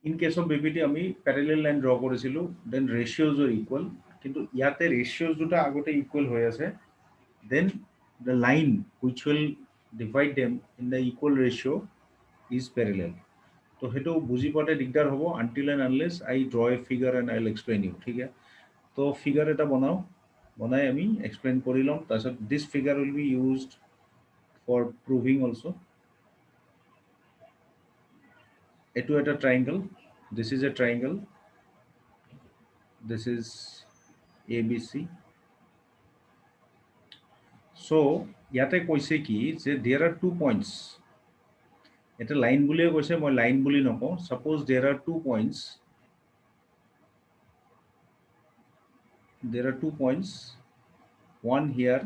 In case of BPT আমি parallel line draw করেছিল, then ratios are equal, কিন্তু ইয়াতে ratios দুটা আগতে equal হয়ে আছে, then the line which will divide them in the equal ratio is parallel. তো সেইটো বুজি পোৱাতে দিগদাৰ হ'ব until and unless I draw a figure and I'll explain you, ঠিক আছে? তো figure এটা বনাও, বনাই আমি explain কৰি লম, তাৰপিছত this figure will be used for proving also. এইটো এটা triangle, this is a triangle, this is ABC. So ইয়াতে কৈছে কি যে there are 2 points. এটা লাইন বুলিয়ে কৈছে, মই লাইন বুলি নকওঁ, suppose there are 2 points, there are 2 points, one here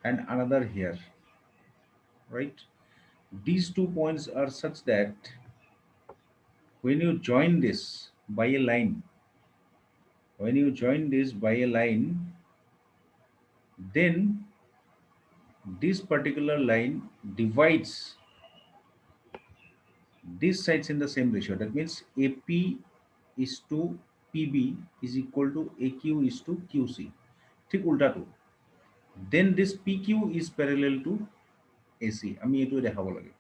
and another here, right? These 2 points are such that when you join this by a line, when you join this by a line, then this particular line divides these sides in the same ratio. That means AP is to PB is equal to AQ is to QC. ঠিক উল্টাটো. Then this PQ is parallel to AC. আমি এইটো দেখাব লাগে.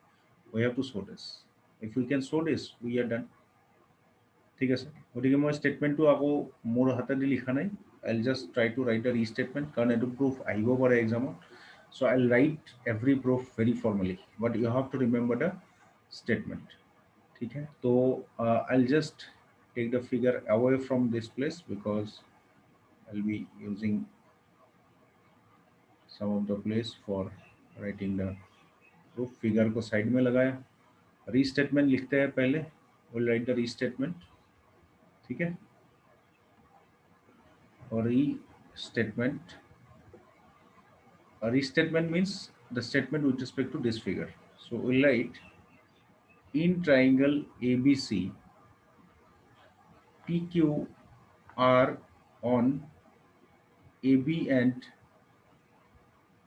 We have to show this. If we can show this, we are done. ঠিক আছে, গতিকে মই ষ্টেটমেণ্টটো আকৌ মোৰ হাতেদি লিখা নাই, I'll just try to write a restatement কাৰণ এইটো proof আহিব পাৰে এক্সামত, so I'll write every proof very formally, but you have to remember the statement. ठीक है, तो I'll just take the figure away from this place because I'll be using some of the place for writing the proof. Figure को side में लगाया, restatement लिखते हैं पहले, we'll write the restatement. ठीक है, और restatement, a restatement means the statement with respect to this figure. So we'll write in triangle ABC, PQ are on AB and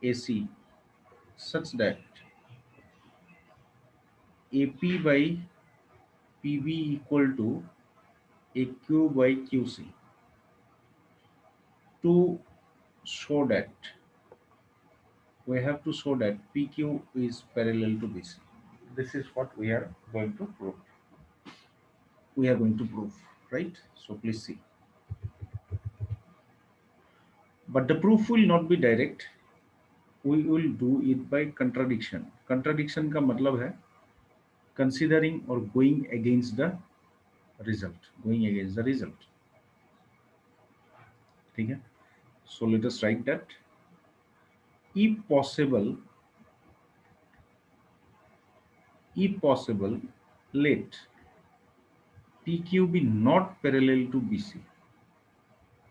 AC such that AP by PB equal to AQ by QC. To show that, we have to show that PQ is parallel to BC. This is what we are going to prove. We are going to prove, right? So please see. But the proof will not be direct. We will do it by contradiction. Contradiction का मतलब है considering or going against the result. Going against the result. ठीक है? So let us write that. If possible, let PQ be not parallel to BC.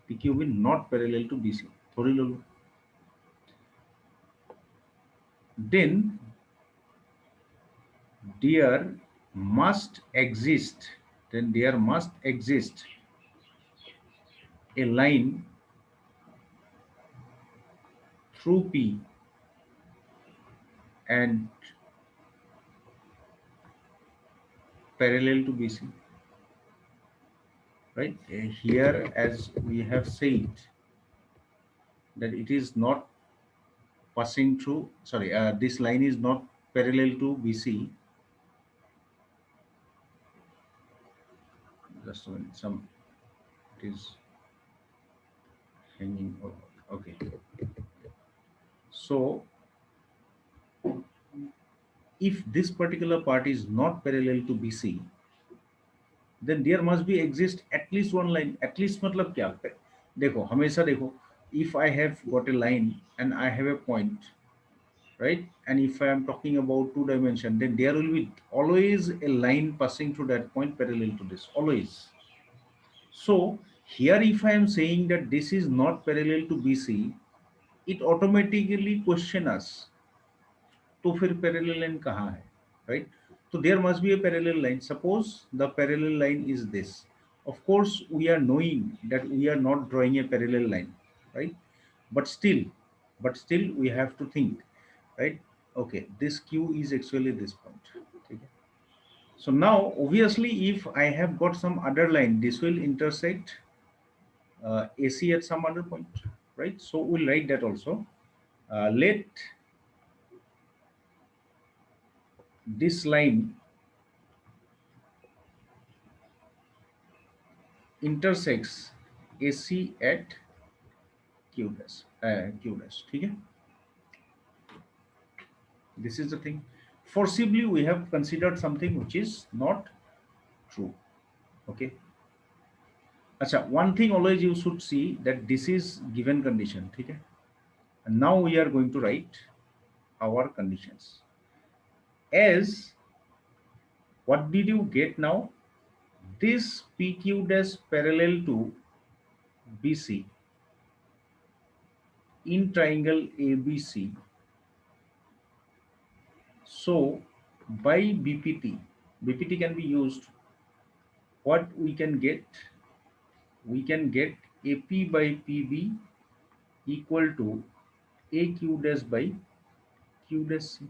PQ be not parallel to BC. थोड़ी लो लो. Then there must exist. Then there must exist a line through P and parallel to BC, right? Here, as we have said, that it is not passing through, sorry, this line is not parallel to BC. Just a minute, some, it is hanging over. Okay. So, if this particular part is not parallel to BC, then there must be exist at least one line. At least मतलब क्या? देखो हमेशा देखो, if I have got a line and I have a point, right, and if I am talking about two dimension, then there will be always a line passing through that point parallel to this, always. So here if I am saying that this is not parallel to BC, it automatically question us, तो फिर parallel line कहाँ है, right? So there must be a parallel line. Suppose the parallel line is this. Of course, we are knowing that we are not drawing a parallel line, right? But still, we have to think, right? Okay, this Q is actually this point. Okay. So now, obviously, if I have got some other line, this will intersect AC at some other point, right? So we'll write that also. Let this line intersects AC at Q dash, Q dash, ठीक है? This is the thing. Forcibly, we have considered something which is not true. Okay. Acha, one thing always you should see that this is given condition. Okay. And now we are going to write our conditions. As what did you get now? This PQ dash parallel to BC in triangle ABC. So by BPT can be used. What we can get? We can get AP by PB equal to AQ dash by Q dash C.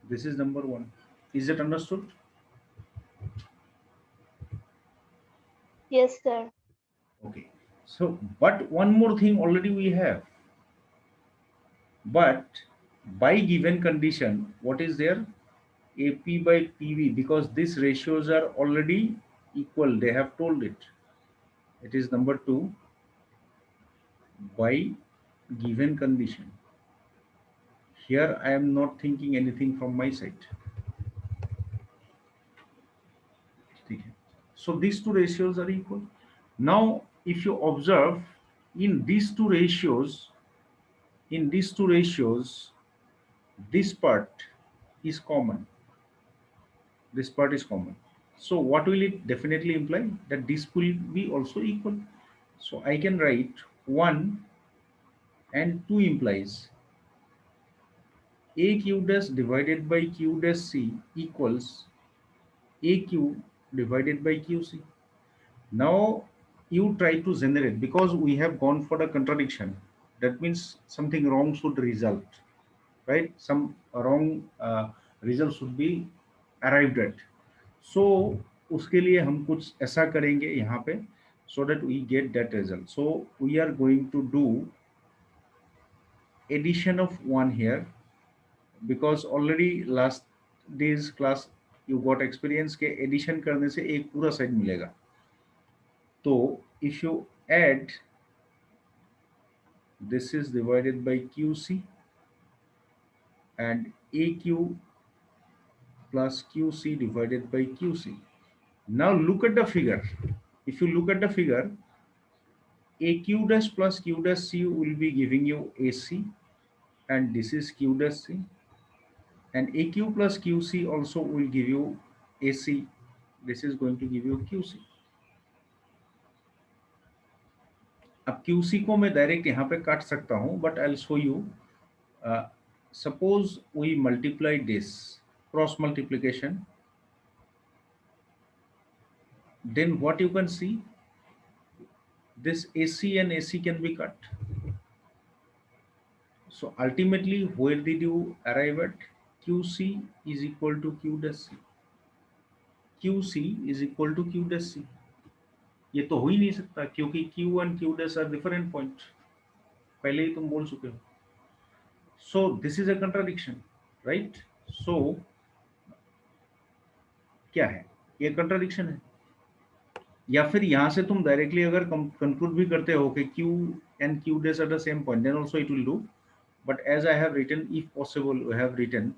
This is number one. Is it understood? Yes, sir. Okay. So, but one more thing already we have. But by given condition, what is there? AP by PV, because these ratios are already equal. They have told it. It is number two, by given condition. Here I am not thinking anything from my side. Okay. So these two ratios are equal. Now, if you observe in these two ratios, in these two ratios, this part is common. This part is common. So what will it definitely imply? That this will be also equal. So I can write 1 and 2 implies AQ dash divided by Q dash C equals AQ divided by QC. Now you try to generate, because we have gone for the contradiction. That means something wrong should result, right? Some wrong result should be arrived at. So उसके लिए हम कुछ ऐसा करेंगे यहाँ पे, so that we get that result. So we are going to do addition of one here, because already last days class you got experience के addition करने से एक पूरा सेट मिलेगा. तो if you add, this is divided by QC and AQ plus QC divided by QC. Now look at the figure. If you look at the figure, AQ dash plus Q dash C will be giving you AC, and this is Q dash C, and AQ plus QC also will give you AC. This is going to give you QC. अब QC को मैं direct यहाँ पे काट सकता हूँ, but I'll show you. Suppose we multiply this, cross multiplication, then what you can see, this AC and AC can be cut. So ultimately, where did you arrive at? QC is equal to Q dash C. QC is equal to Q dash C. ये तो हो ही नहीं सकता, क्योंकि Q and Q dash are different point. पहले ही तुम बोल चुके हो. So this is a contradiction, right? So क्या है? ये contradiction है. या फिर यहाँ से तुम डायरेक्टली अगर कंक्लूड भी करते हो कि Q and Q dash are the same point, then also it will do. But as I have written, if possible, we have written,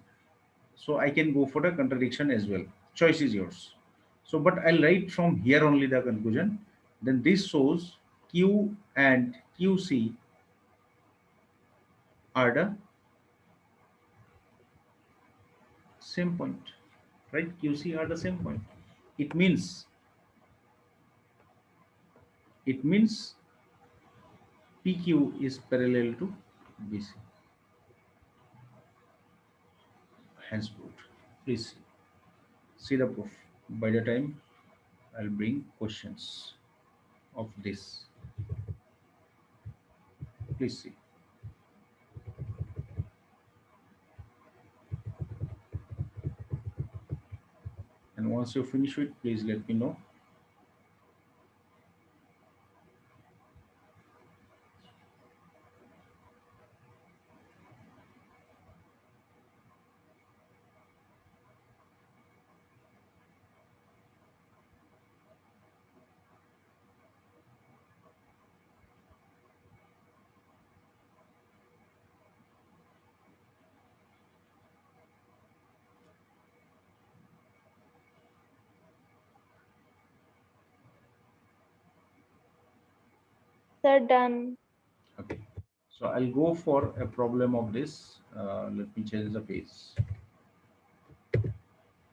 so I can go for the contradiction as well. Choice is yours. So but I'll write from here only the conclusion. Then this shows Q and QC are the same point, right? QC are the same point. It means PQ is parallel to BC. Hence proved. Please see the proof. By the time I'll bring questions of this, please see. And and once you finish it, please let me know. Sir, done. Okay, so I'll go for a problem of this. Let me change the page.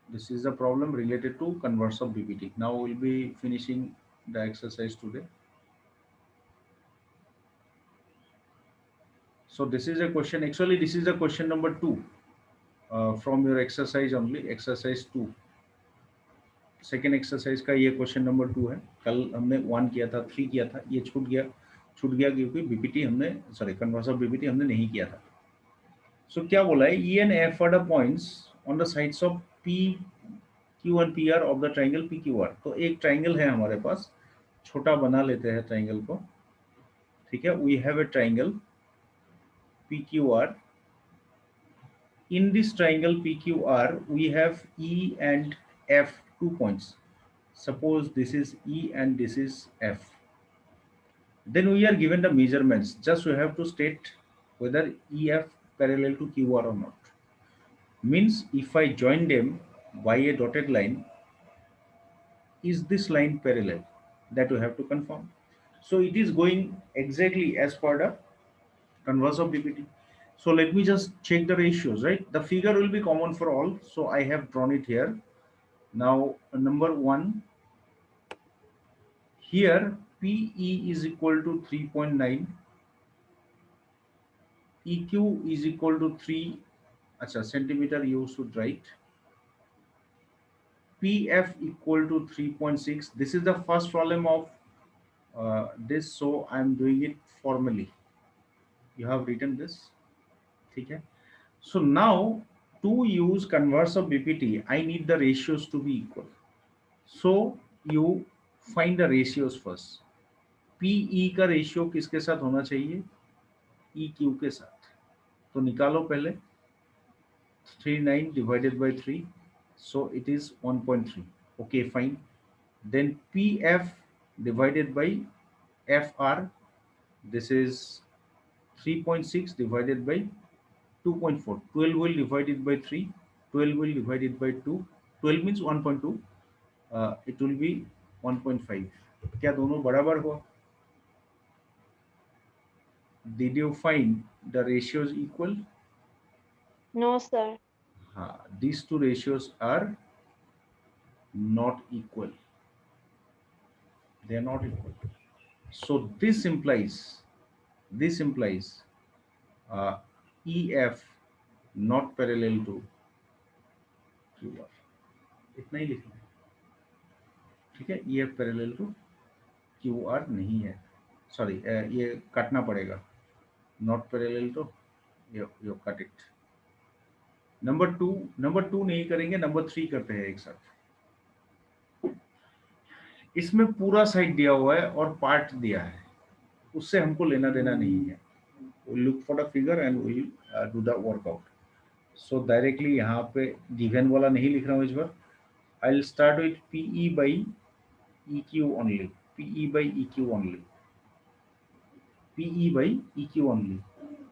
This is a problem related to converse of BPT. Now we'll be finishing the exercise today. So this is a question. Actually, this is a question number 2 from your exercise only. Exercise 2. Second exercise का ये question number 2 है. कल हमने 1 किया था, 3 किया था, ये छूट गया क्योंकि बीपीटी हमने सॉरी कन्वर्स ऑफ बीपीटी हमने नहीं किया था. सो क्या बोला है, E and F R the points on the sides of P Q and P R of the triangle P Q are. तो एक ट्राइंगल है हमारे पास, छोटा बना लेते हैं ट्राइंगल को. ठीक है, we have a triangle P Q R. In this triangle PQR, we have E and F 2 points. Suppose this is E and this is F. Then we are given the measurements. Just we have to state whether EF parallel to QR or not. Means if I join them by a dotted line, is this line parallel? That we have to confirm. So it is going exactly as per the converse of BPT. So let me just check the ratios, right? The figure will be common for all. So I have drawn it here. Now, number 1, here PE is equal to 3.9, EQ is equal to 3, acha, centimeter you should write, PF equal to 3.6. This is the first problem of this, so I am doing it formally. You have written this, okay? So now to use converse of BPT, I need the ratios to be equal. So you find the ratios first. PE का ratio किसके साथ होना चाहिए, EQ के साथ. तो निकालो पहले. 39 divided by 3, so it is 1.3. Okay, fine. Then PF divided by FR, this is 3.6 divided by 2.4. 12 will divide it by 3, 12 will divide it by 2, 12 means 1.2, it will be 1.5. क्या दोनों बराबर हुआ? Did you find the ratios equal? No, sir. These two ratios are not equal. They are not equal. So this implies uh, EF not parallel to QR. इतना ही लिखना है. ठीक है, EF parallel to QR नहीं है. Sorry, ये काटना पड़ेगा. Not parallel to, you cut it. Number 2 नहीं करेंगे, नंबर 3 करते हैं एक साथ. इसमें पूरा साइड दिया हुआ है और पार्ट दिया है, उससे हमको लेना देना नहीं है. we'll look for the figure and we'll do the workout. So directly यहाँ पे given वाला नहीं लिख रहा हूँ इस बार. I'll start with PE by EQ only. PE by EQ only. PE by EQ only.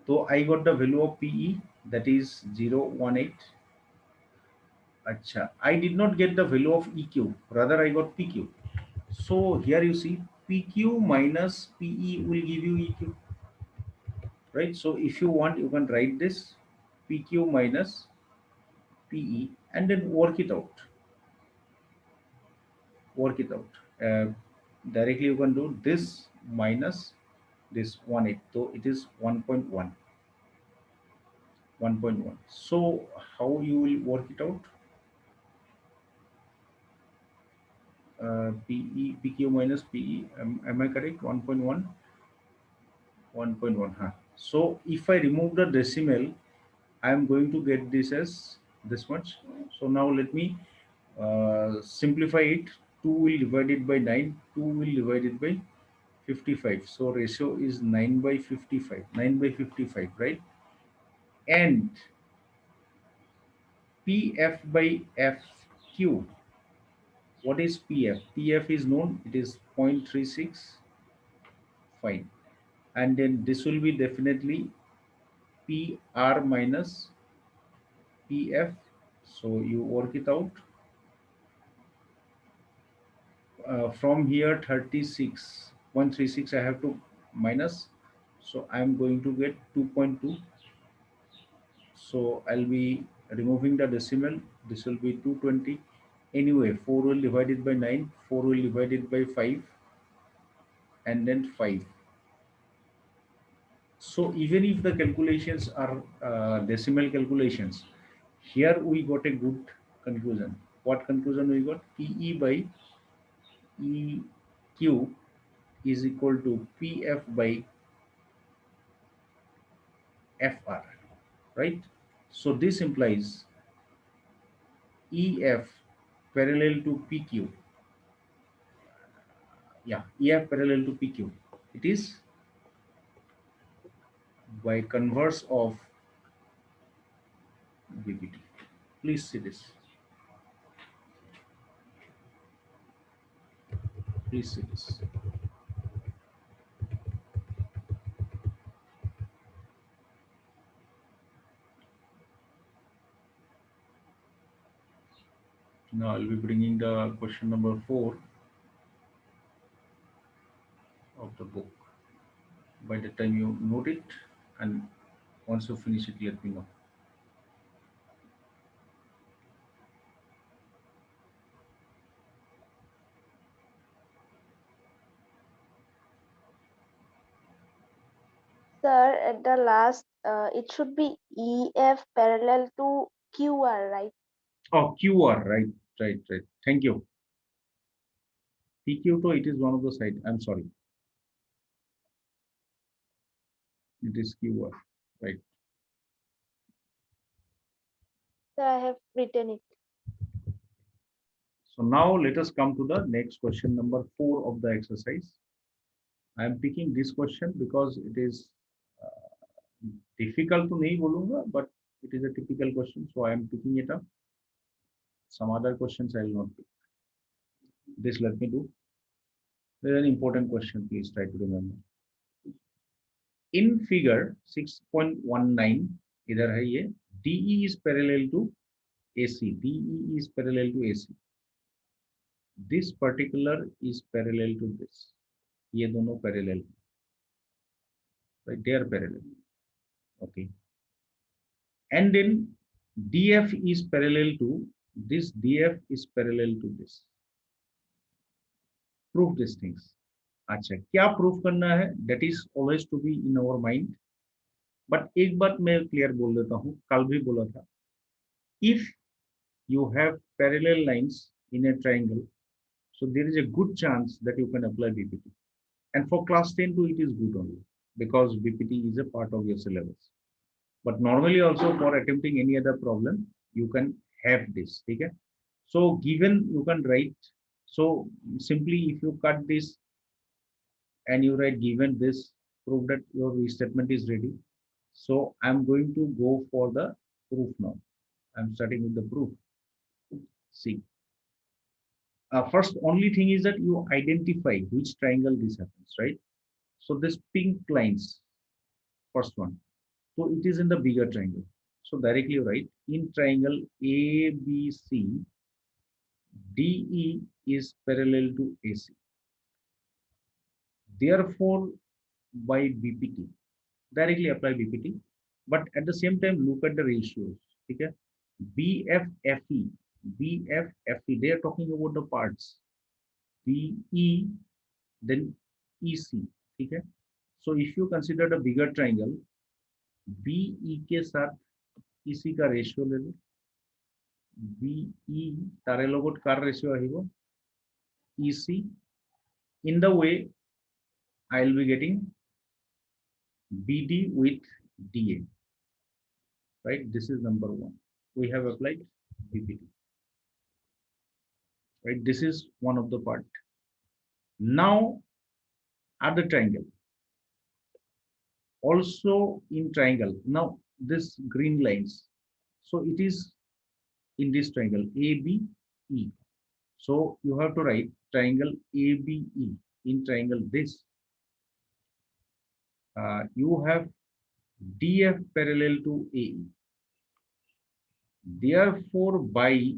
So I got the value of PE, that is 0.18. अच्छा, I did not get the value of EQ, rather I got PQ. So here you see PQ minus PE will give you EQ, right? So if you want, you can write this PQ minus PE and then work it out. Work it out. Directly you can do this minus this 1.8. So it is 1.1. 1.1. So how you will work it out? PQ minus PE. Am I correct? 1.1. 1.1. Huh? So if I remove the decimal, I am going to get this as this much. So now let me Simplify it. 2 will divide it by 9. 2 will divide it by 55. So ratio is 9 by 55. 9 by 55, right? And PF by FQ. What is PF? PF is known. It is 0.36. Fine. And then this will be definitely PR minus PF. So you work it out. From here 36.36 I have to minus. So I'm going to get 2.2. So I'll be removing the decimal. This will be 220. Anyway, 4 will divide it by 9. 4 will divide it by 5. And then 5. So even if the calculations are decimal calculations, here we got a good conclusion. What conclusion we got? PE by EQ is equal to PF by FR, right? So this implies EF parallel to PQ. Yeah, EF parallel to PQ. It is by converse of BPT. Please see this. Please see this. Now I'll be bringing the question number 4 of the book. By the time you note it, and once you finish it, let me know. Sir, at the last, it should be EF parallel to QR, right? Oh, QR, right, right, right. Thank you. PQ to it is one of the side. I'm sorry. It is QR, right. Sir, I have written it. So now let us come to the next question number 4 of the exercise. I am picking this question because it is difficult to नहीं बोलूंगा, but it is a typical question, so I am picking it up. Some other questions I will not pick. This let me do. There is an important question. Please try to remember. In figure 6.19, इधर है ये. DE is parallel to AC. DE is parallel to AC. This particular is parallel to this. ये दोनों parallel. Right? They are parallel. Okay. And then DF is parallel to this. DF is parallel to this. Prove these things. अच्छा क्या proof करना है? That is always to be in our mind. But एक बात मैं clear बोल देता हूँ, कल भी बोला था. If you have parallel lines in a triangle, so there is a good chance that you can apply BPT. And for class 10 too, it is good only because BPT is a part of your syllabus. But normally also for attempting any other problem, you can have this. Okay? So given you can write. So simply if you cut this and you write given this, prove that your statement is ready. So I'm going to go for the proof now. I'm starting with the proof. See. First, only thing is that you identify which triangle this happens, right? So this pink lines, first one. So it is in the bigger triangle. So directly write in triangle ABC, DE is parallel to AC. Therefore, by BPT, directly apply BPT, but at the same time look at the ratios. Okay? BFFE, BFFE, they are talking about the parts. BE, then EC. Okay? So if you consider the bigger triangle, BE के साथ EC का ratio ले लो. BE तारे लोगों car ratio आएगा. EC in the way I will be getting BD with DA. Right? This is number one. We have applied BPT. right? This is one of the part. Now other triangle, also in triangle. Now this green lines, so it is in this triangle ABE. So you have to write triangle ABE. In triangle this, you have DF parallel to AE. Therefore, by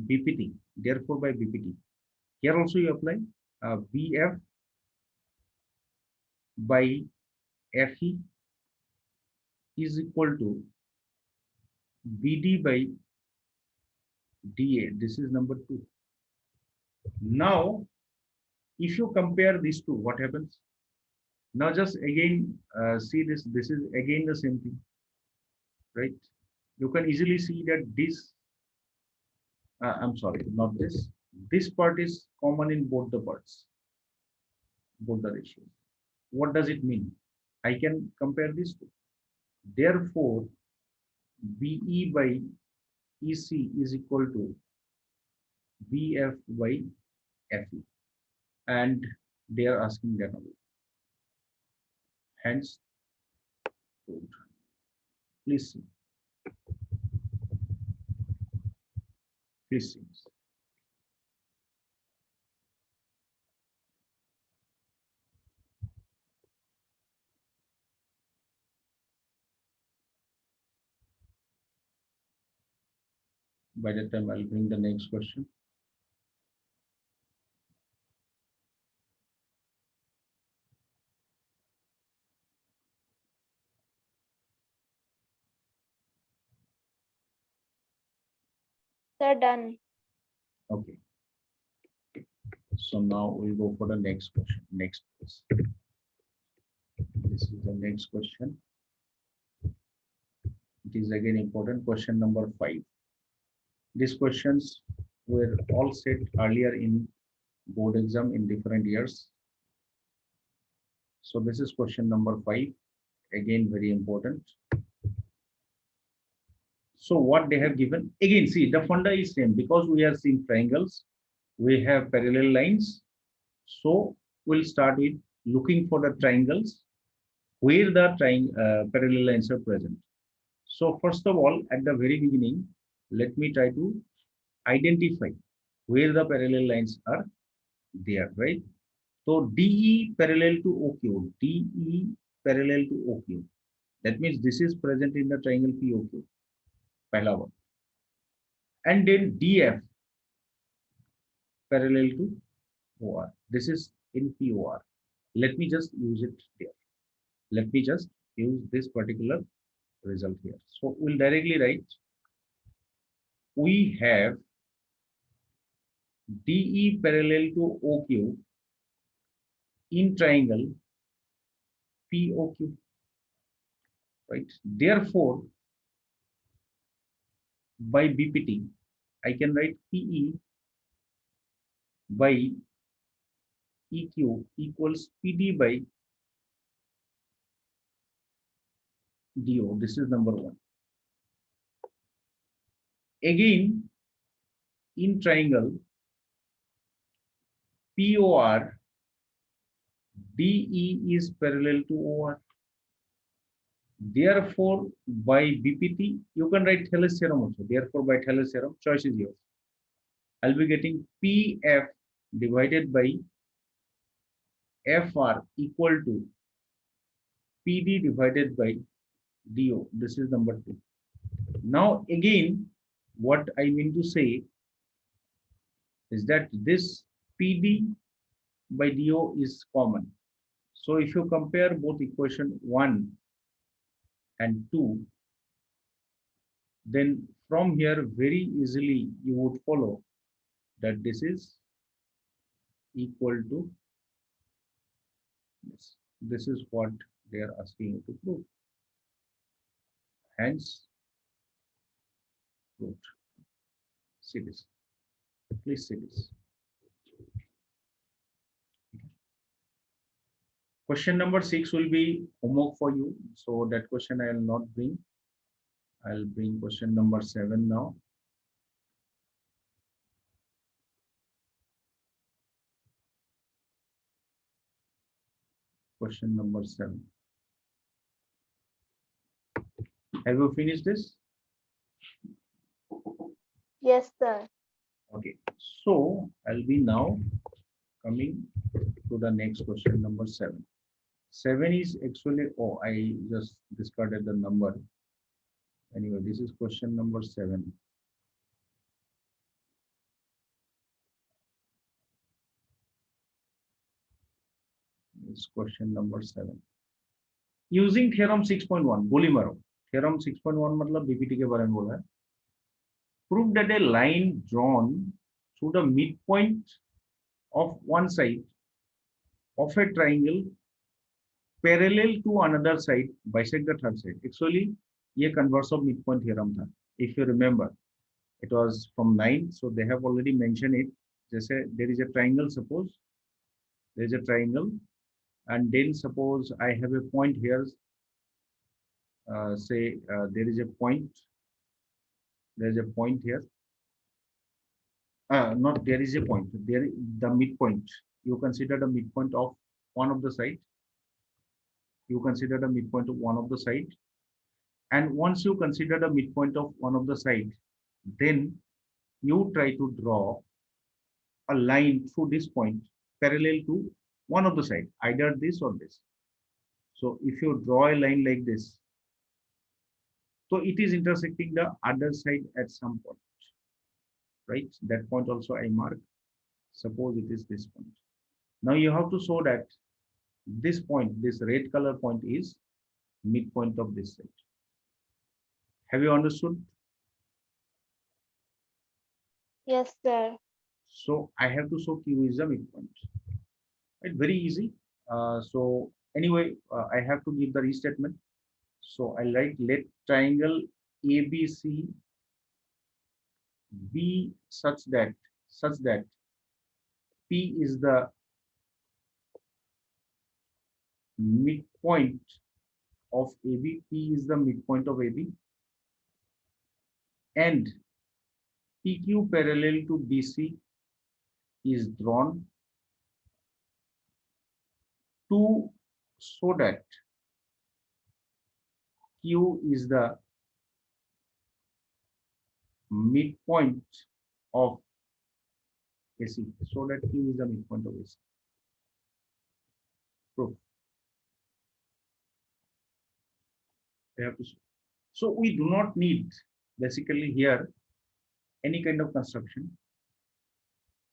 BPT, here also you apply BF by FE is equal to BD by DA. This is number 2. Now, if you compare these two, what happens? Now just again see this. This is again the same thing, right? You can easily see that this, I'm sorry, not this. This part is common in both the parts, both the ratios. What does it mean? I can compare these two. Therefore, BE by EC is equal to BF by FE. And they are asking that only. Hence, please see. Please see. By that time, I'll bring the next question. They're done. Okay. So now we'll go for the next question. Next, please. This is the next question. It is again important. Question number 5. These questions were all set earlier in board exam in different years. So this is question number 5. Again, very important. So what they have given, again, see the funda is same because we are seeing triangles, we have parallel lines. So we'll start with looking for the triangles where the parallel lines are present. So first of all, at the very beginning, let me try to identify where the parallel lines are there, right? So DE parallel to OQ, DE parallel to OQ. That means this is present in the triangle POQ. Pehla one. And then DF parallel to OR. This is in POR. Let me just use it there. Let me just use this particular result here. So we'll directly write, we have DE parallel to OQ in triangle POQ, right? Therefore, by BPT, I can write PE by EQ equals PD by DO. This is number 1. Again, in triangle POR, DE is parallel to OR. Therefore, by BPT, you can write Thales theorem also. Therefore, by Thales theorem, choice is yours. I'll be getting PF divided by FR equal to PD divided by DO. This is number 2. Now, again, what I mean to say is that this PD by DO is common. So if you compare both equation 1 and 2, then from here very easily you would follow that this is equal to this. This is what they are asking you to prove. Hence, proof. See this. Please see this. Question number 6 will be homework for you. So that question I will not bring. I'll bring question number 7 now. question number 7. Have you finished this? Yes, sir. Okay. So I'll be now coming to the next question number 7. 7 is actually, oh, I just discarded the number. Anyway, this is question number 7. It's question number 7. Using theorem 6.1, गोली मारो. Theorem 6.1 मतलब BPT के बारे में बोला है. Prove that a line drawn through the midpoint of one side of a triangle parallel to another side bisect the third side. Actually, ये converse of midpoint theorem था. If you remember, it was from 9. So they have already mentioned it. जैसे there is a triangle. Suppose there is a triangle, and then suppose I have a point here. Say there is a point. There is a point here. Not there is a point. There the midpoint. You consider the midpoint of one of the side. You consider the midpoint of one of the side. And once you consider the midpoint of one of the side, then you try to draw a line through this point parallel to one of the side, either this or this. So if you draw a line like this, so it is intersecting the other side at some point, right? That point also I mark. Suppose it is this point. Now you have to show that this point, this red color point is midpoint of this side. Have you understood? Yes, sir. So I have to show Q is the midpoint. Right? Very easy. So anyway, I have to give the restatement. So I write let triangle ABC be such that P is the midpoint of AB. P is the midpoint of AB, and PQ parallel to BC is drawn to so that Q is the midpoint of AC, so that Q is the midpoint of AC. Proof. They have to show. So we do not need basically here any kind of construction.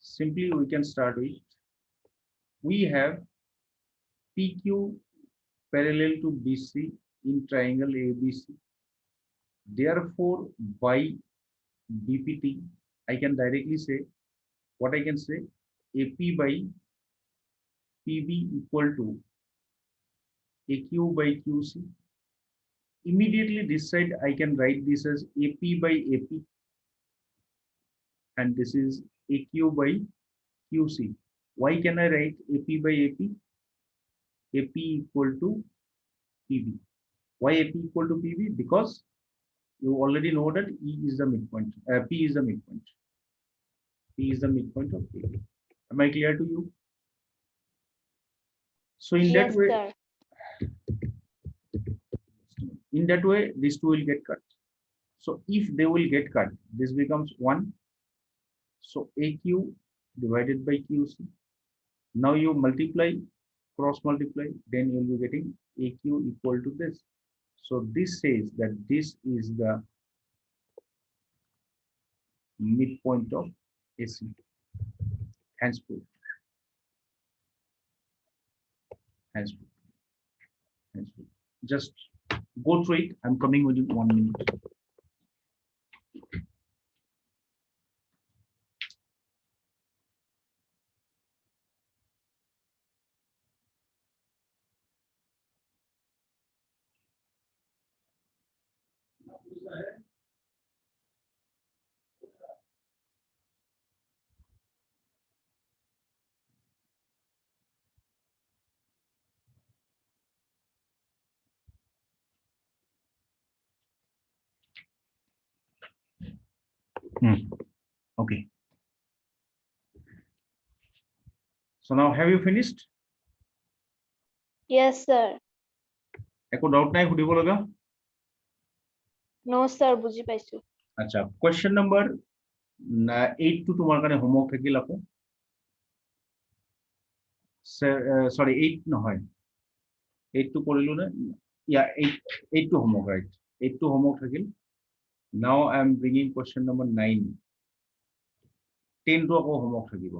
Simply we can start with, we have PQ parallel to BC in triangle ABC. Therefore, by BPT, I can directly say, what I can say, AP by PB equal to AQ by QC. Immediately this side, I can write this as AP by AP, and this is AQ by QC. Why can I write AP by AP? AP equal to PB. Why AP equal to PB? Because you already know that E is the midpoint. P is the midpoint. P is the midpoint of PB. Am I clear to you? So in that Yes, way, sir. these two will get cut. So if they will get cut, this becomes 1. So AQ divided by QC. Now you multiply, cross multiply, then you will be getting AQ equal to this. So this says that this is the midpoint of AC. Hence proof. Hence proof. Hence proof. Just go through it. I'm coming within 1 minute. Okay. So now have you finished? Yes, sir. একো doubt নাই সুধিব লগা? No, sir. বুজি পাইছো। আচ্ছা, question number 8 টো তোমাৰ কাৰণে homework থাকিল আকৌ। সৰি 8 নহয়, 8 টো কৰিলো নে? ইয়া 8 টো হোমৱৰ্ক, ৰাইট। 8 টো হোমৱৰ্ক থাকিল। Now I am bringing question number 9। 10 টো আকৌ হোমৱৰ্ক থাকিব।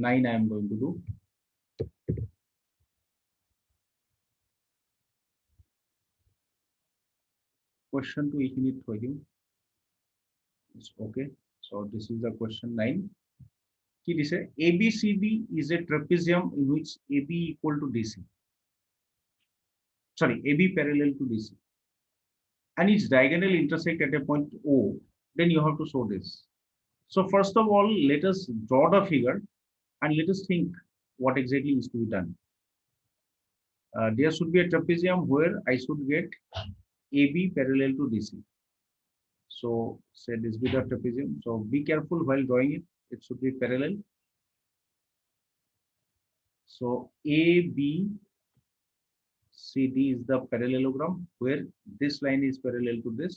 9 I am going to do. Question to এইখিনিত থৈ দিম। It's okay. So this is the question 9. কি দিছে? ABCD is a trapezium in which AB equal to DC. Sorry, AB parallel to DC. And its diagonal intersect at a point O. Then you have to show this. So first of all, let us draw the figure and let us think what exactly is to be done. There should be a trapezium where I should get AB parallel to DC. So say this be the trapezium. So be careful while drawing it. It should be parallel. So ABCD is the parallelogram where this line is parallel to this,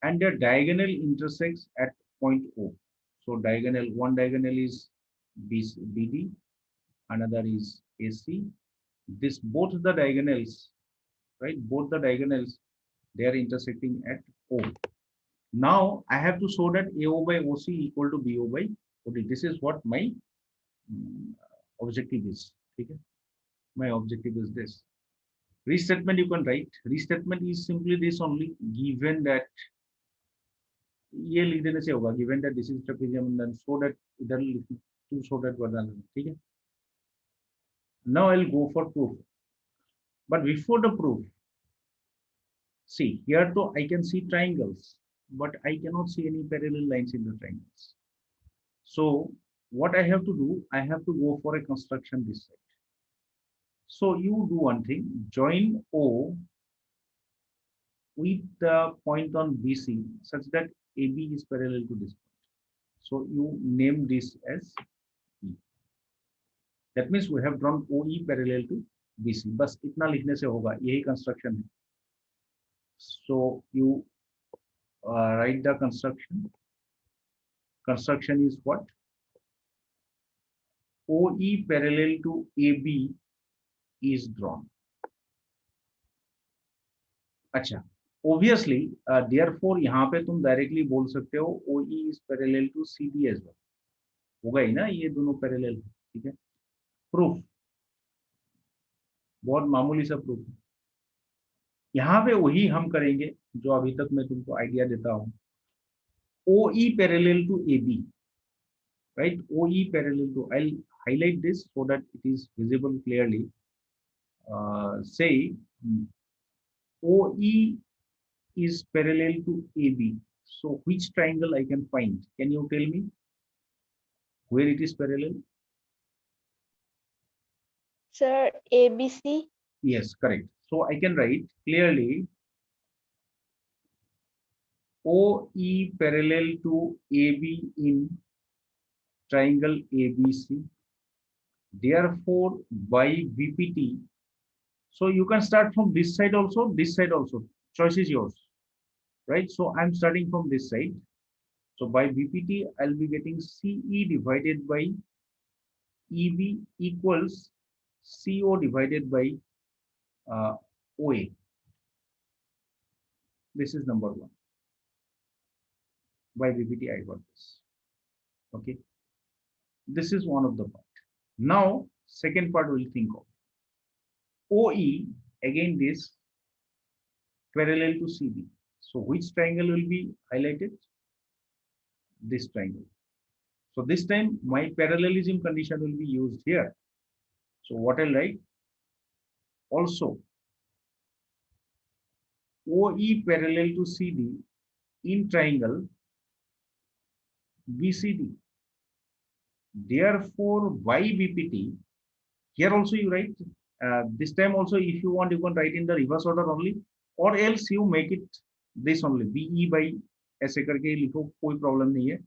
and their diagonal intersects at point O. So diagonal, one diagonal is BD, another is AC. This both the diagonals, right? Both the diagonals, they are intersecting at O. Now I have to show that AO by OC equal to BO by OD. This is what my objective is. Okay? My objective is this. Restatement you can write. Restatement is simply this only, given that ये लिख देने से होगा, given that this is trapezium, and then so that इधर to show that बदल, ठीक है? Now I'll go for proof. But before the proof, see here though I can see triangles, but I cannot see any parallel lines in the triangles. So what I have to do, I have to go for a construction this side. So you do one thing, join O with the point on BC such that AB is parallel to this point. So you name this as E. That means we have drawn OE parallel to BC. बस इतना लिखने से होगा, यही construction है. So you write the construction. Construction is what? OE parallel to AB is drawn. अच्छा, obviously, therefore यहाँ पे तुम डायरेक्टली बोल सकते हो OE is parallel to CD as well. होगा ही ना, ये दोनों पैरेलल, ठीक है? प्रूफ बहुत मामूली सा प्रूफ है। यहाँ पे वही हम करेंगे जो अभी तक मैं तुमको आइडिया देता हूँ। OE parallel to AB, right? OE parallel to, I'll highlight this so that it is visible clearly. Say OE is parallel to AB. So which triangle I can find? Can you tell me where it is parallel? Sir, ABC. Yes, correct. So I can write clearly OE parallel to AB in triangle ABC. Therefore, by VPT, so you can start from this side also, this side also. Choice is yours, right? So I'm starting from this side. So by VPT, I'll be getting CE divided by EB equals CO divided by OA. This is number one. By VPT, I got this. Okay. This is one of the part. Now, second part we'll think of. OE, again this, parallel to CD. So which triangle will be highlighted? This triangle. So this time my parallelism condition will be used here. So what I'll write? Also, OE parallel to CD in triangle BCD. Therefore, by BPT, here also you write, this time also if you want, you can write in the reverse order only, or else you make it this only, BE by ऐसे करके लिखो, कोई problem नहीं है.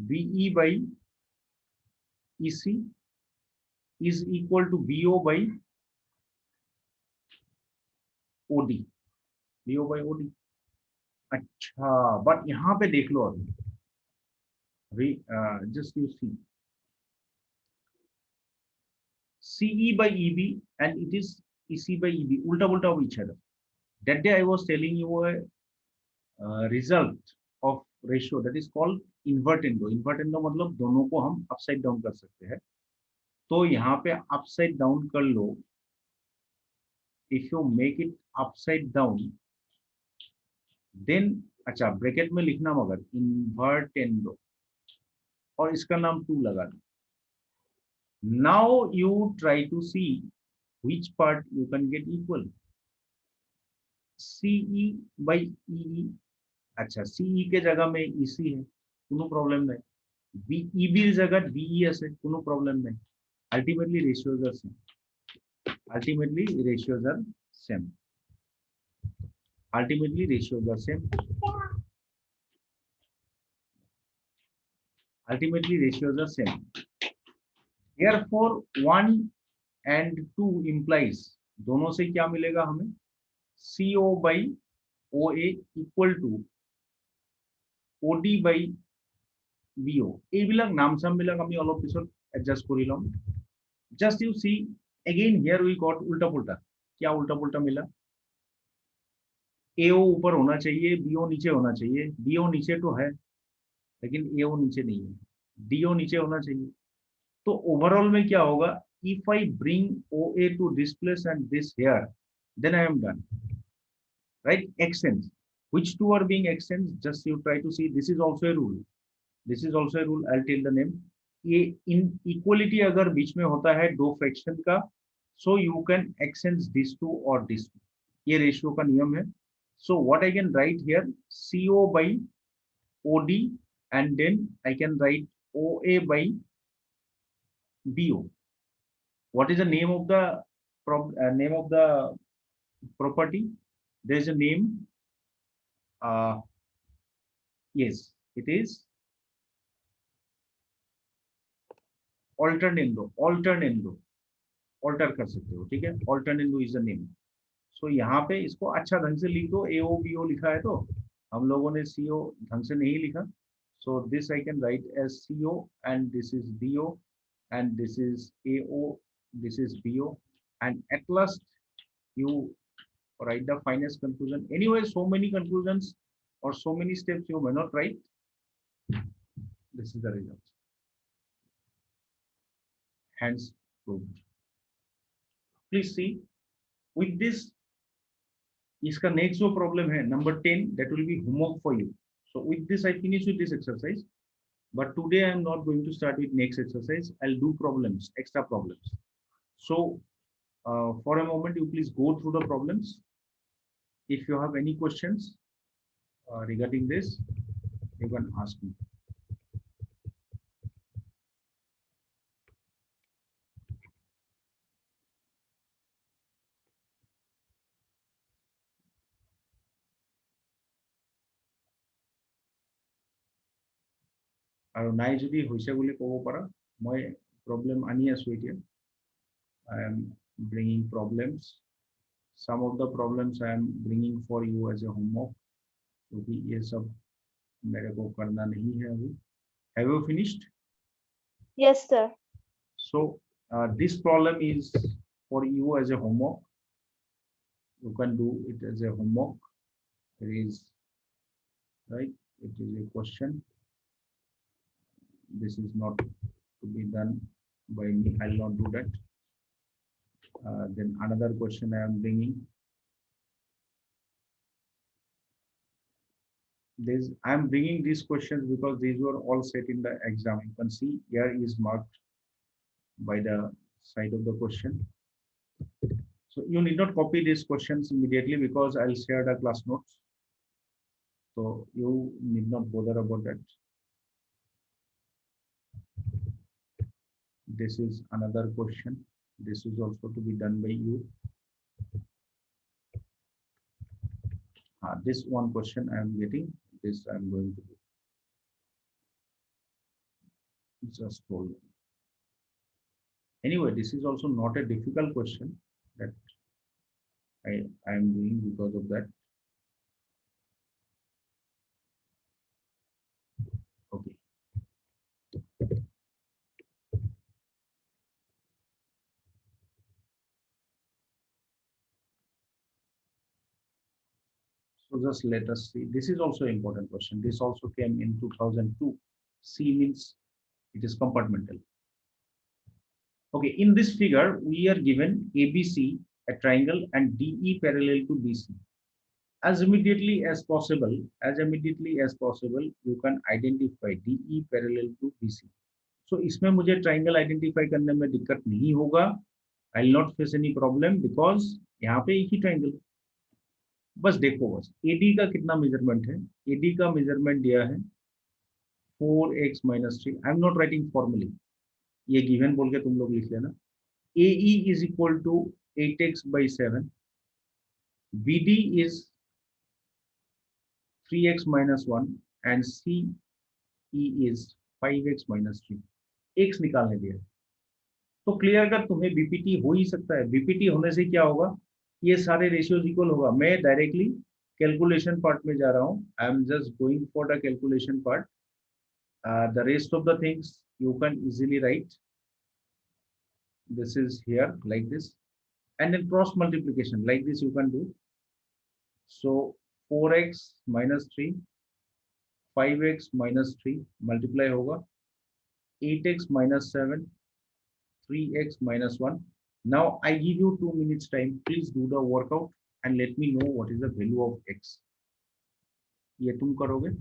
BE by EC is equal to BO by OD. BO by OD. अच्छा, but यहाँ पे देख लो अभी, just you see CE by EB and it is EC by EB, ulta ulta of each other. That day I was telling you a result of ratio that is called invertendo. Invertendo मतलब दोनों को हम upside down कर सकते हैं. तो यहाँ पे upside down कर लो. If you make it upside down, then अच्छा ब्रैकेट में लिखना मगर invertendo और इसका नाम 2 लगा दो. Now you try to see which part you can get equal. CE by EE. अच्छा CE के जगह में EC है, कोनो प्रॉब्लम नहीं. EB जगह BES है, कोनो प्रॉब्लम नहीं. Ultimately ratios are same. Ultimately ratios are same. Ultimately ratios are same. Ultimately ratios are same. Therefore 1 and 2 implies दोनों से क्या मिलेगा हमें? CO by OA equal to OD by BO. এইবিলাক নাম চাম বিলাক আমি অলপ পিছত adjust কৰি লম. Just you see again here we got उल्टा पुल्टा. क्या उल्टा पुल्टा मिला? AO ऊपर होना चाहिए, BO नीचे होना चाहिए. BO नीचे तो है लेकिन AO नीचे नहीं है. DO नीचे होना चाहिए. तो ओवरऑल में क्या होगा? If I bring OA to this place and this here, then I am done. Right? Extends. Which two are being extends? Just you try to see. This is also a rule. This is also a rule. I'll tell the name. ये inequality अगर बीच में होता है दो fraction का, so you can extend this two or this two. ये ratio का नियम है. So what I can write here, CO by OD and then I can write OA by BO. What is the name of the property? There is a name. Yes, it is alternando. Alternando. Alter कर सकते हो, ठीक है? Alternando is the name. So यहाँ पे इसको अच्छा ढंग से लिख दो. AOBO लिखा है तो हम लोगों ने CO ढंग से नहीं लिखा. So this I can write as CO and this is BO and this is AO, this is BO, and at last you write the finest conclusion. Anyway, so many conclusions or so many steps you may not write. This is the result. Hence proved. Please see with this. इसका next जो problem है number 10, that will be homework for you. So with this I finish with this exercise. But today I am not going to start with next exercise. I'll do problems, extra problems. So for a moment, you please go through the problems. If you have any questions regarding this, you can ask me. আৰু নাই যদি হৈছে বুলি ক'ব পাৰা. মই problem আনি আছো এতিয়া. I am bringing problems. Some of the problems I am bringing for you as a homework. क्योंकि ये सब मेरे को करना नहीं है अभी. Have you finished? Yes, sir. So this problem is for you as a homework. You can do it as a homework. It is right. It is a question. This is not to be done by me. I'll not do that. Then another question I am bringing. I am bringing these questions because these were all set in the exam. You can see here is marked by the side of the question. So you need not copy these questions immediately because I'll share the class notes. So you need not bother about that. This is another question. This is also to be done by you. This one question I am getting. This I am going to do. Just hold on. Anyway, this is also not a difficult question that I am doing because of that. Okay. So just let us see. This is also important question. This also came in 2002. C means it is compartmental. Okay, in this figure, we are given ABC, a triangle, and DE parallel to BC. As immediately as possible, you can identify DE parallel to BC. So इसमें मुझे triangle identify करने में दिक्कत नहीं होगा. आई will not face any problem because यहाँ पे एक ही ट्राइंगल. बस देखो, बस एडी का कितना मेजरमेंट है. एडी का मेजरमेंट दिया है 4x minus 3. I am not writing formally, ये गिवन बोल के तुम लोग लिख लेना. AE is equal to 8x by 7. BD is 3x minus 1 and CE is 5x minus 3. x निकालने दिया. तो क्लियर कर, तुम्हें बीपीटी हो ही सकता है. बीपीटी होने से क्या होगा, ये सारे रेशियोज इक्वल होगा. मैं डायरेक्टली कैलकुलेशन पार्ट में जा रहा हूँ. I am just going for the calculation part. The rest of the things you can easily write. This is here like this, and then cross multiplication like this you can do. So 4x minus 3, 5x minus 3 multiply होगा 8x minus 7, 3x minus 1. Now I give you 2 minutes time. Please do the workout and let me know what is the value of x. ये तुम करोगे.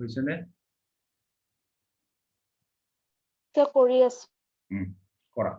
Question है. Sir, Korea's কৰা.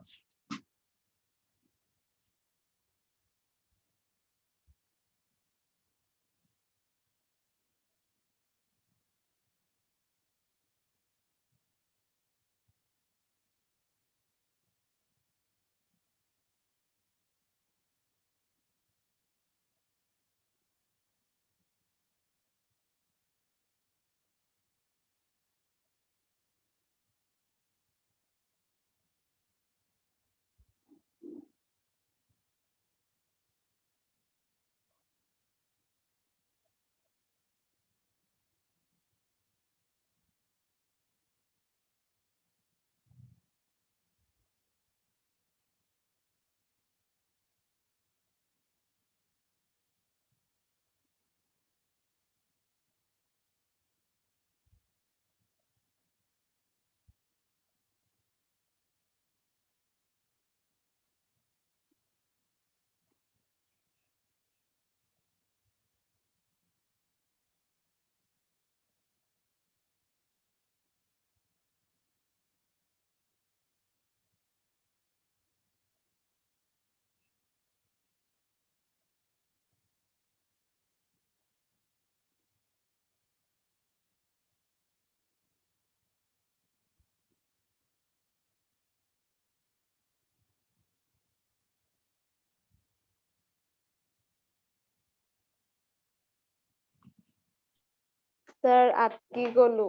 sir atki golu.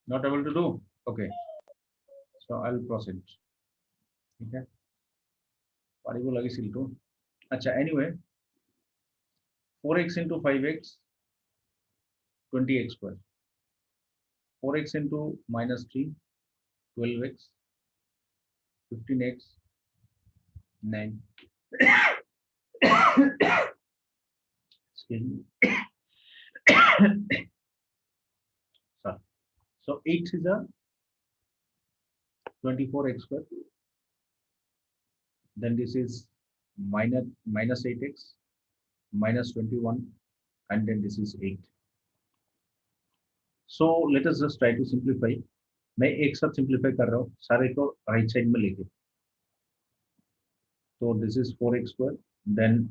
Not able to do. Okay, so I'll proceed. ठीक है, পাৰিব লাগিছিল তো. अच्छा, anyway, 4x into 5x 20x square, 4x into minus 3 12x, 15x 9. Excuse me. Sorry. So 8 is a 24x square. Then this is minus 8x minus 21, and then this is 8. So let us just try to simplify. मैं एक साथ simplify कर रहा हूँ, सारे को right side में लेके. So this is 4x square. Then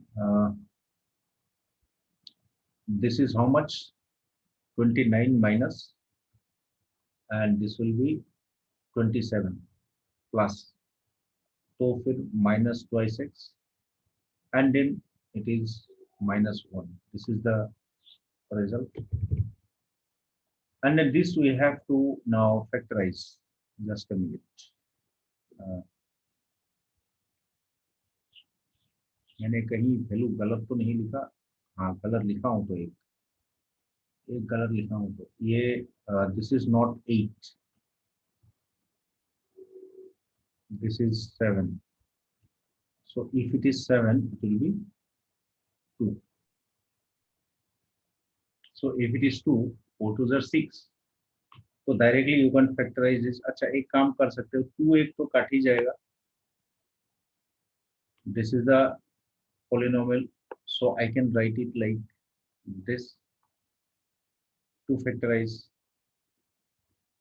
this is how much? 29 minus, and this will be 27 plus. तो फिर minus twice x, and then it is minus 1. This is the result. And then this we have to now factorize. Just a minute. मैंने कहीं value गलत तो नहीं लिखा? हाँ, गलत लिखा हूँ तो एक गलत लिखा हूँ तो ये this is not 8, this is 7. So if it is 7, it will be 2. So if it is 2, 4 to the 6. तो directly you can factorize this. अच्छा, एक काम कर सकते हो, 2 एक तो काट ही जाएगा. This is the polynomial, so I can write it like this to factorize.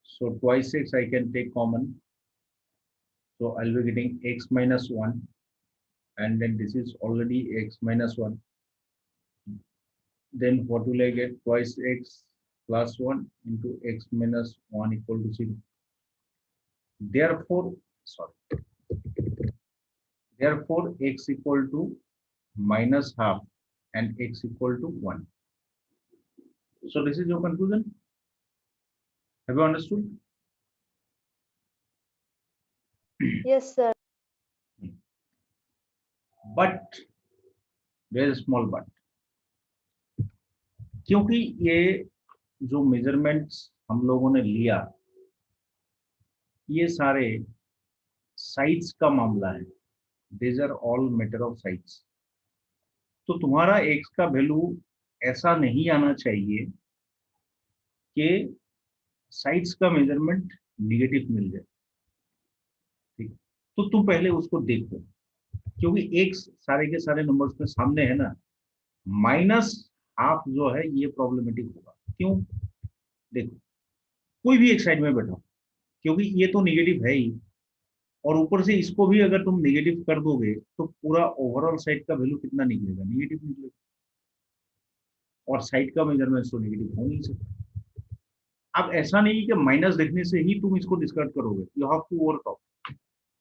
So twice x I can take common, so I'll be getting x minus 1, and then this is already x minus 1. Then what will I get? Twice x plus 1 into x minus 1 equal to 0. Therefore x equal to minus half and x equal to 1. So this is your conclusion. Have you understood? Yes, sir. But there is a small but. क्योंकि ये जो measurements हम लोगों ने लिया, ये सारे sides का मामला है. These are all matter of sides. तो तुम्हारा x का वैल्यू ऐसा नहीं आना चाहिए कि साइड्स का मेजरमेंट निगेटिव मिल जाए. ठीक, तो तुम पहले उसको देखो, क्योंकि x सारे के सारे नंबर्स में सामने है ना. माइनस हाफ जो है ये प्रॉब्लमेटिक होगा. क्यों? देखो, कोई भी एक साइड में बैठो, क्योंकि ये तो निगेटिव है ही, और ऊपर से इसको भी अगर तुम निगेटिव कर दोगे तो पूरा ओवरऑल साइड का वैल्यू कितना निकलेगा? निगेटिव निकलेगा. और साइड का मेजरमेंट तो निगेटिव हो नहीं सकता. अब ऐसा नहीं कि माइनस देखने से ही तुम इसको डिस्कार्ड करोगे. You have to work out.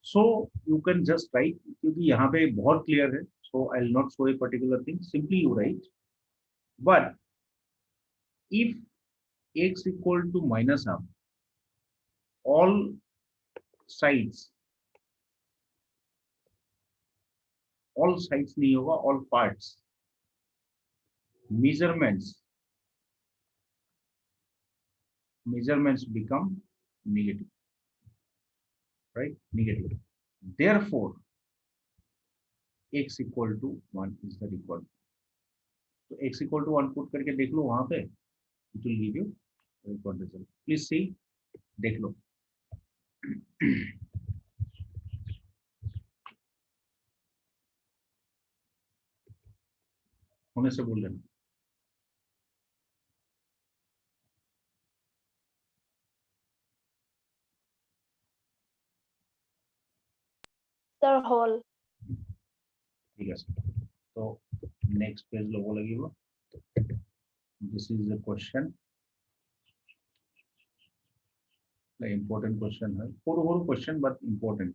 So you can just write, क्योंकि यहाँ पे बहुत क्लियर है. So I will not show a particular thing, simply you write. But if x equal to minus half, all sides नहीं होगा, all parts, measurements become negative, right? Negative. Therefore x equal to 1 is the required. तो x equal to 1 put करके देख लो वहां पे, it will give you required result. Please see, देख लो. होने से बोल लेना. Sir, whole. ठीक है सर. तो नेक्स्ट पेज लोगों लगी वो. This is the question. Important question है. Four question but important.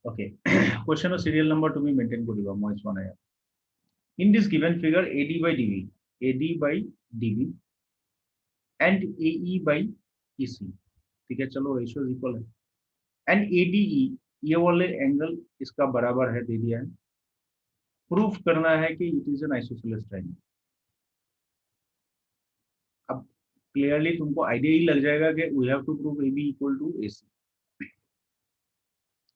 Okay. Question serial number to be maintain करिबा मॉइस बनाया. In this given figure, AD by DB and AE by EC. ठीक है, चलो रेशियो इक्वल है. एंड ADE, ये वाले एंगल इसका बराबर है, दे दिया है. प्रूफ करना है कि it is an isosceles triangle. अब क्लियरली तुमको आइडिया ही लग जाएगा कि we have to prove AB equal to AC.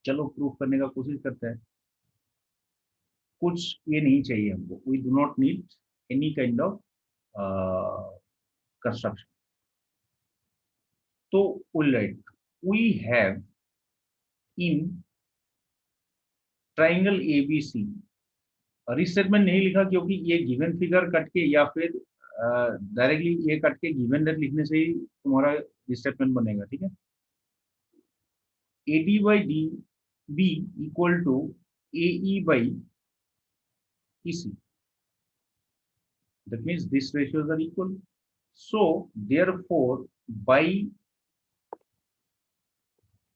चलो प्रूफ करने का कोशिश करते हैं. कुछ ये नहीं चाहिए हमको, we do not need any kind of construction. तो will write we have in triangle ABC. Restatement नहीं लिखा क्योंकि ये गिवन फिगर कट के या फिर डायरेक्टली ये कट के गिवन डेट लिखने से ही तुम्हारा रिस्टेटमेंट बनेगा. ठीक है. AD by DB equal to AE by EC. That means these ratios are equal. So therefore, by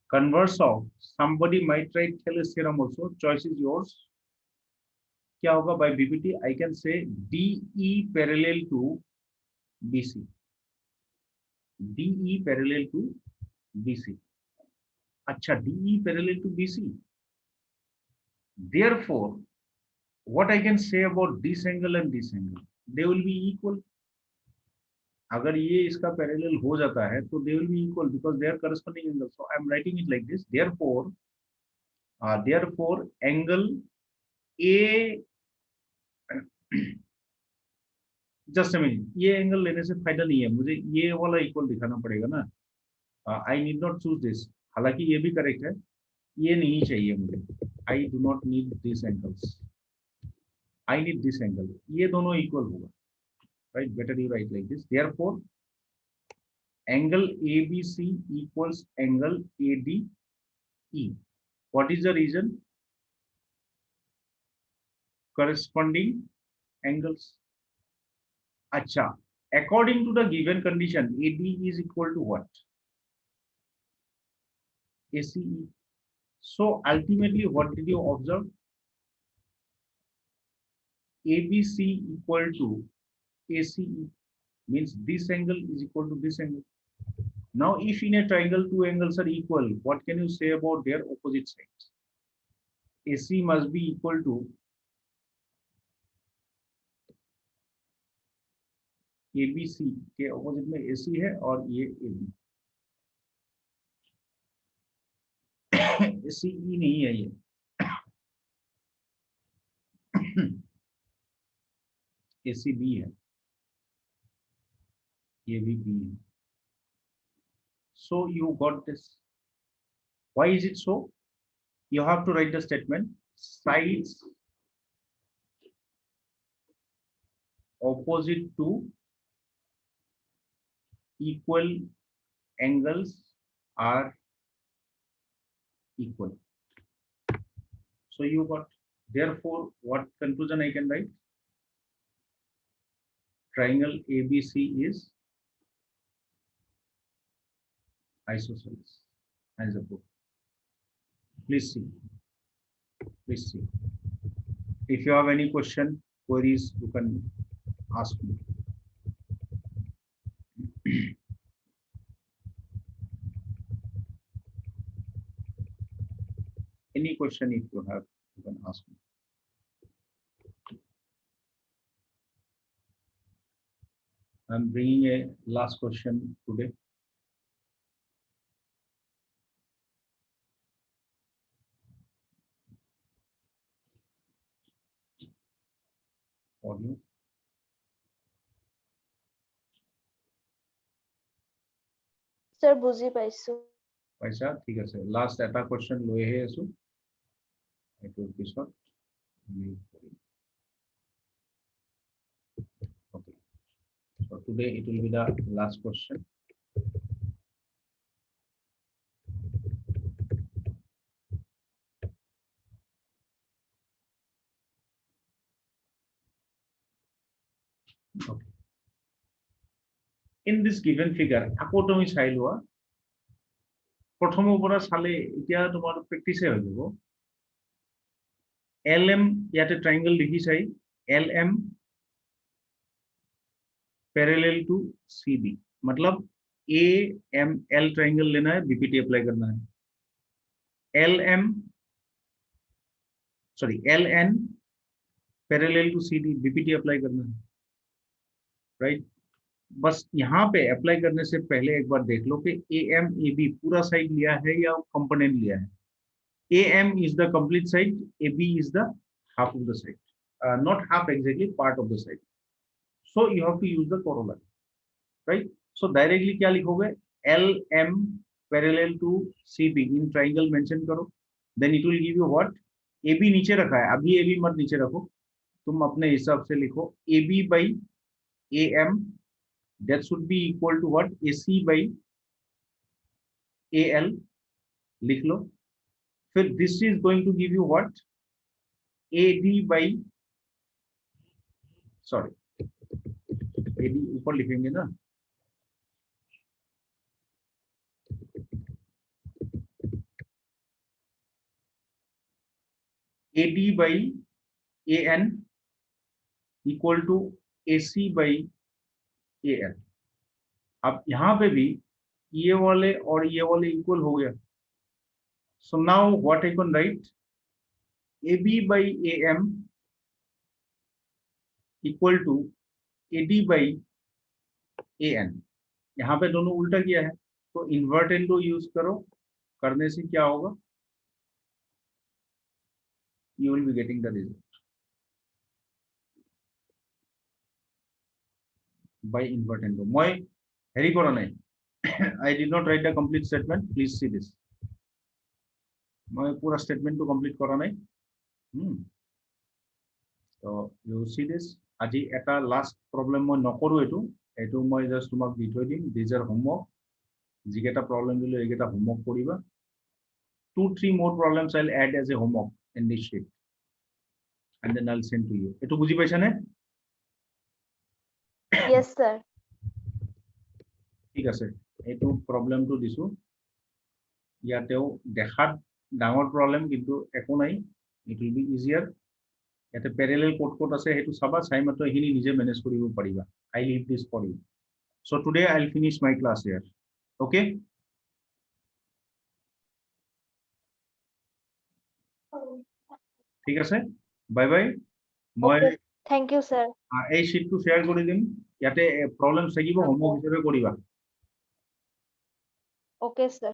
converse of, somebody might write Thales theorem also. Choice is yours. क्या होगा by BPT? I can say DE parallel to BC. DE parallel to BC. अच्छा, DE parallel to BC. Therefore, what I can say about this angle and this angle, they will be equal. अगर ये इसका parallel हो जाता है तो they will be equal because they are corresponding angles. So I am writing it like this. Therefore, angle A, just a minute, ये angle लेने से फायदा नहीं है, मुझे ये वाला equal दिखाना पड़ेगा ना. I need not choose this. हालांकि ये भी correct है, ये नहीं चाहिए मुझे. I do not need these angles. I need this angle. ये दोनों equal होगा. Right? Better you write like this. Therefore, angle ABC equals angle ADE. What is the reason? Corresponding angles. Acha. According to the given condition, AD is equal to what? ACE. So ultimately, what did you observe? ABC equal to ACE means this angle is equal to this angle. Now, if in a triangle two angles are equal, what can you say about their opposite sides? AC must be equal to ABC के opposite में AC है और ये AB. CE नहीं है ये. ACB है, ये भी B है. So you got this. Why is it so? You have to write the statement. Sides opposite to equal angles are equal. So you got, therefore, what conclusion I can write? Triangle ABC is isosceles as a book. Please see. Please see. If you have any question, queries, you can ask me. Any question if you have, you can ask me. I'm bringing a last question today. Audio. Sir, বুজি পাইছো. পাইছা, ঠিক আছে. Last এটা question লৈ আহি আছো. এটোৰ পিছত okay. So today it will be the last question. Okay. In this given figure, আকৌ তুমি চাই লোৱা. প্ৰথমৰ পৰা চালে এতিয়া তোমাৰ প্ৰেক্টিসে হৈ যাব. LM ইয়াতে ট্ৰায়াঙ্গল দেখিছাই. LM पैरेलल टू CB, मतलब AML ट्राइंगल लेना है, BPT अप्लाई करना है. LN parallel to CD, BPT apply करना है. राइट. बस यहाँ पे अप्लाई करने से पहले एक बार देख लो कि AM AB पूरा साइड लिया है या कंपोनेंट लिया है. AM is the complete side, AB is the half of the side, not half exactly, part of the side. So you have to use the corollary, right? So directly क्या लिखोगे, LM parallel to CB in triangle mention करो, then it will give you what, AB नीचे रखा है, अभी AB मत नीचे रखो, तुम अपने हिसाब से लिखो AB by AM, that should be equal to what, AC by AL, लिख लो. फिर this is going to give you what, AD by, sorry, AD ऊपर लिखेंगे ना, AD by AN equal to AC by AL. अब यहाँ पे भी ये वाले और ये वाले इक्वल हो गया. So now what I can write, AB by AM equal to AD by AN. यहाँ पे दोनों उल्टा किया है, तो इन्वर्टेंडो यूज करो, करने से क्या होगा, you will be getting the result by invertendo. मैं हेरी करा नहीं. I did not write the complete statement. Please see this. मैं पूरा statement तो complete करा नहीं. So you see this. আজি এটা last problem মই নকৰো এটো মই just তোমাক দি থৈ দিম. These are homework. যিকেটা problem দিলো এইকেটা homework কৰিবা. 2-3 more problems I'll add as a homework in this sheet, and then I'll send to you. এটো বুঝি পাইছা নে? Yes, sir. ঠিক আছে, এইটো প্ৰবলেমটো দিছো, ইয়াতেও দেখাত ডাঙৰ প্ৰবলেম কিন্তু একো নাই, ইট উইল বি ইজিয়াৰ. ইয়াতে প্যাৰেলেল কোড আছে, সেইটো চাবা, চাই মাত্ৰ এইখিনি নিজে মেনেজ কৰিব পাৰিবা. I leave this for you. So today I'll finish my class here. Okay? ঠিক আছে, বাই বাই. মই Okay. Thank you, sir. এই শীটটো শ্বেয়াৰ কৰি দিম, ইয়াতে প্ৰবলেম থাকিব, হোমৱৰ্ক হিচাপে কৰিবা. Okay, sir.